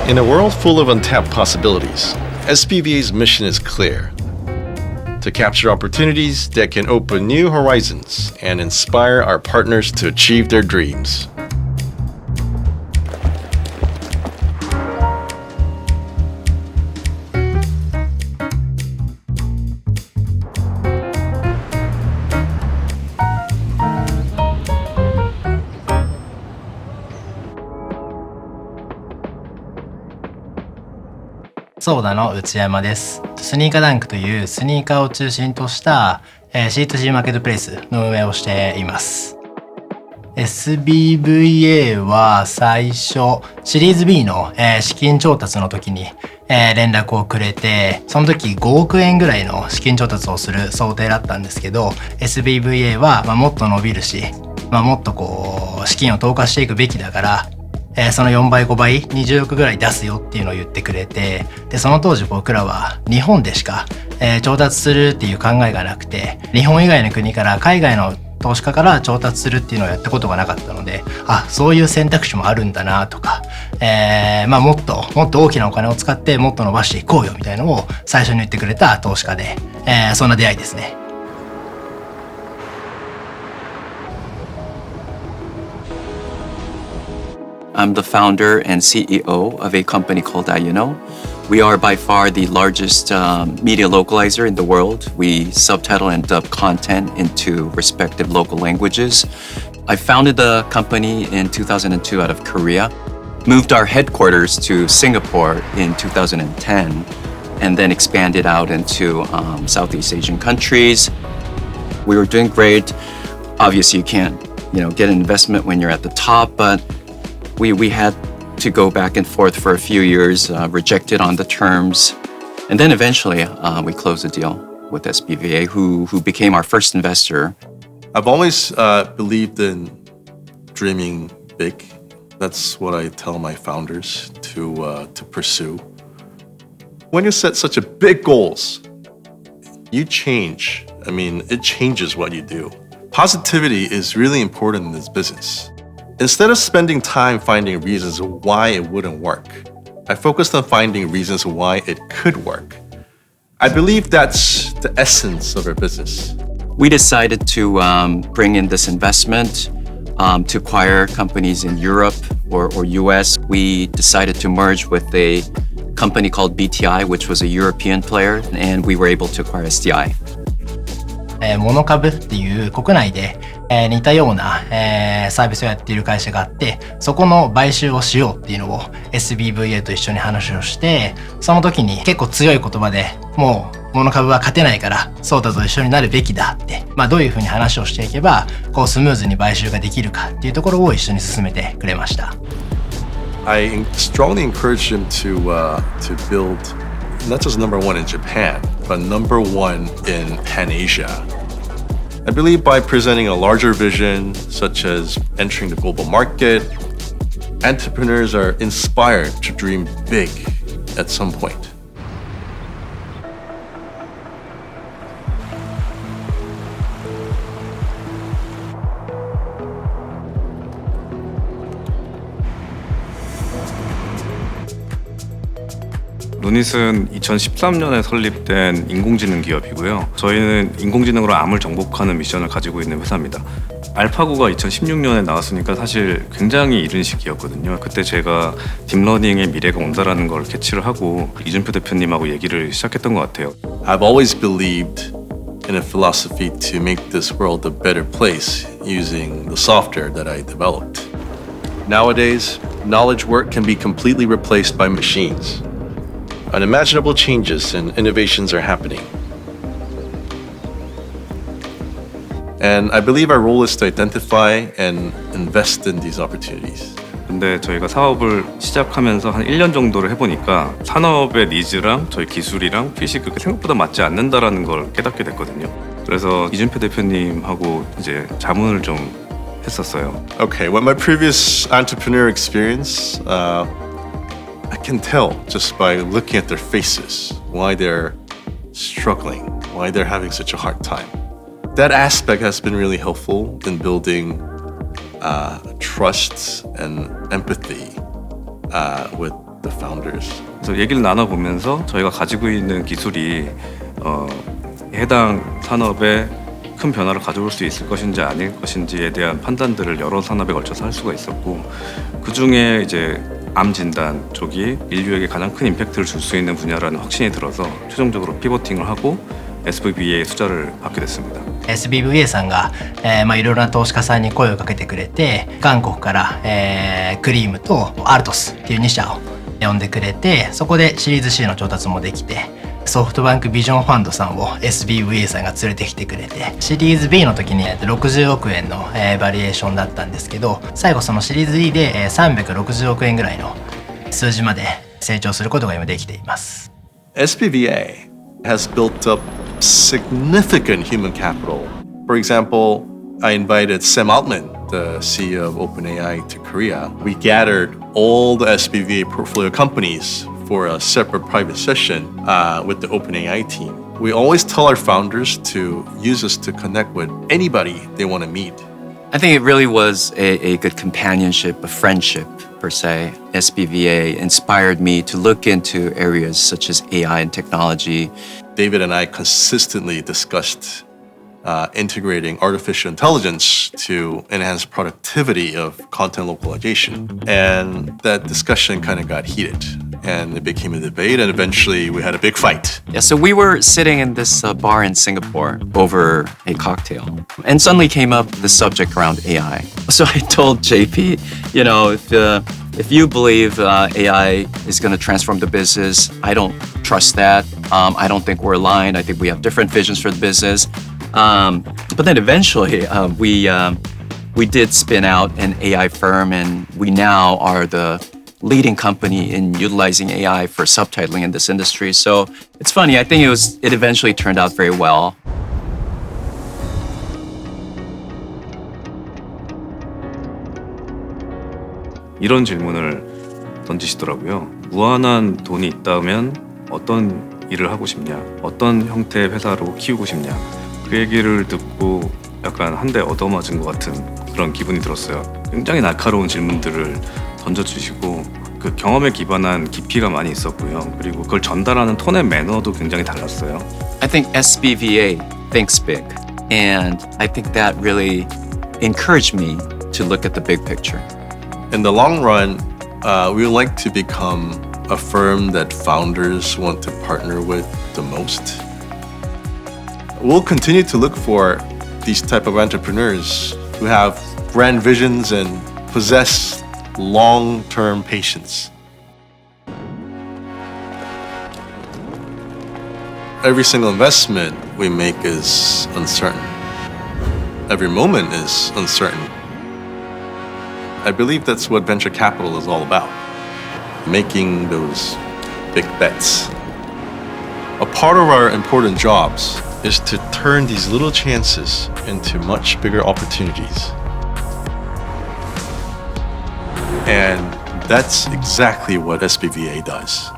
In a world full of untapped possibilities, SBVA's mission is clear: to capture opportunities that can open new horizons and inspire our partners to achieve their dreams.ソーダの内山です。スニーカーダンクというスニーカーを中心とした、C2C マーケットプレイスの運営をしています。SBVA は最初シリーズ B の、資金調達の時に、連絡をくれて、その時5億円ぐらいの資金調達をする想定だったんですけど、 SBVA は、もっと伸びるし、もっと資金を投下していくべきだから、その4倍5倍20億ぐらい出すよっていうのを言ってくれて、でその当時僕らは日本でしか、調達するっていう考えがなくて、日本以外の国から海外の投資家から調達するっていうのをやったことがなかったので、そういう選択肢もあるんだなとか、もっと大きなお金を使ってもっと伸ばしていこうよみたいなのを最初に言ってくれた投資家で、そんな出会いですね。I'm the founder and CEO of a company called IUNO. We are by far the largest media localizer in the world. We subtitle and dub content into respective local languages. I founded the company in 2002 out of Korea, moved our headquarters to Singapore in 2010, and then expanded out into Southeast Asian countries. We were doing great. Obviously, you can't, get an investment when you're at the top, but we had to go back and forth for a few years, rejected on the terms. And then eventually we closed a deal with SBVA, who became our first investor. I've always believed in dreaming big. That's what I tell my founders to pursue. When you set such a big goals, you change. It changes what you do. Positivity is really important in this business. Instead of spending time finding reasons why it wouldn't work, I focused on finding reasons why it could work. I believe that's the essence of our business. We decided to bring in this investment to acquire companies in Europe or US. We decided to merge with a company called BTI, which was a European player, and we were able to acquire SDI. モノ株っていう国内で、似たような、サービスをやっている会社があって、そこの買収をしようっていうのを SBVA と一緒に話をして、その時に結構強い言葉で、もうモノ株は勝てないからソーダと一緒になるべきだって、どういうふうに話をしていけばスムーズに買収ができるかっていうところを一緒に進めてくれました。I strongly encourage him to build not just number one in Japan, but number one in Pan-Asia. I believe by presenting a larger vision, such as entering the global market, entrepreneurs are inspired to dream big at some point. 루닛은 2013년에 설립된 인공지능 기업이고요. 저희는 인공지능으로 암을 정복하는 미션을 가지고 있는 회사입니다. 알파고가 2016년에 나왔으니까 사실 굉장히 이른 시기였거든요. 그때 제가 딥러닝의 미래가 온다라는 걸 캐치를 하고 이준표 대표님하고 얘기를 시작했던 것 같아요. I've always believed in a philosophy to make this world a better place using the software that I developed. Nowadays, knowledge work can be completely replaced by machines. Unimaginable changes and innovations are happening. And I believe our role is to identify and invest in these opportunities. 근데 저희가 사업을 시작하면서 한 1년 정도를 해보니까 산업의 니즈랑 저희 기술이랑 핏이 그렇게 생각보다 맞지 않는다라는 걸 깨닫게 됐거든요. 그래서 이준표 대표님하고 이제 자문을 좀 했었어요. Okay, with my previous entrepreneur experience, I can tell just by looking at their faces why they're struggling, why they're having such a hard time. That aspect has been really helpful in building trust and empathy with the founders. 그래서 얘기를 나눠보면서 저희가 가지고 있는 기술이 해당 산업에 큰 변화를 가져올 수 있을 것인지 아닐 것인지에 대한 판단들을 여러 산업에 걸쳐서 할 수가 있었고, 그 중에 이제 암 진단 쪽이 인류에게 가장 큰 임팩트를 줄 수 있는 분야라는 확신이 들어서 최종적으로 피보팅을 하고 SBVA 투자를 받게 됐습니다. SBVA さんが、いろいろな投資家さんに声をかけてくれて、韓国から、クリームとアルトスっていう2社を呼んでくれて、そこでシリーズ C の調達もできて、ソフトバンクビジョンファンドさんを SBVA さんが連れてきてくれて、シリーズ B の時に60億円のバリエーションだったんですけど、最後そのシリーズ E で360億円ぐらいの数字まで成長することが今できています。SBVA has built up significant human capital. For example, I invited Sam Altman, the CEO of OpenAI, to Korea. We gathered all the SBVA portfolio companies for a separate private session with the OpenAI team. We always tell our founders to use us to connect with anybody they want to meet. I think it really was a good companionship, a friendship per se. SBVA inspired me to look into areas such as AI and technology. David and I consistently discussed integrating artificial intelligence to enhance productivity of content localization. And that discussion kind of got heated and it became a debate and eventually we had a big fight. Yeah, so we were sitting in this bar in Singapore over a cocktail and suddenly came up the subject around AI. So I told JP, you know, if you believe AI is going to transform the business, I don't trust that. I don't think we're aligned. I think we have different visions for the business. But then eventually we did spin out an AI firm and we now are the leading company in utilizing AI for subtitling in this industry. So it's funny, I think it eventually turned out very well. 이런 질문을 던지시더라고요. 무한한 돈이 있다면 어떤 일을 하고 싶냐? 어떤 형태의 회사로 키우고 싶냐? 그 얘기를 듣고 약간 한 대 얻어맞은 것 같은 그런 기분이 들었어요. 굉장히 날카로운 질문들을 던져주시고 그 경험에 기반한 깊이가 많이 있었고요. 그리고 그걸 전달하는 톤의 매너도 굉장히 달랐어요. I think SBVA thinks big, and I think that really encouraged me to look at the big picture. In the long run, we would like to become a firm that founders want to partner with the most. We'll continue to look for these type of entrepreneurs who have grand visions and possess long-term patience. Every single investment we make is uncertain. Every moment is uncertain. I believe that's what venture capital is all about. Making those big bets. A part of our important jobs is to turn these little chances into much bigger opportunities. And that's exactly what SBVA does.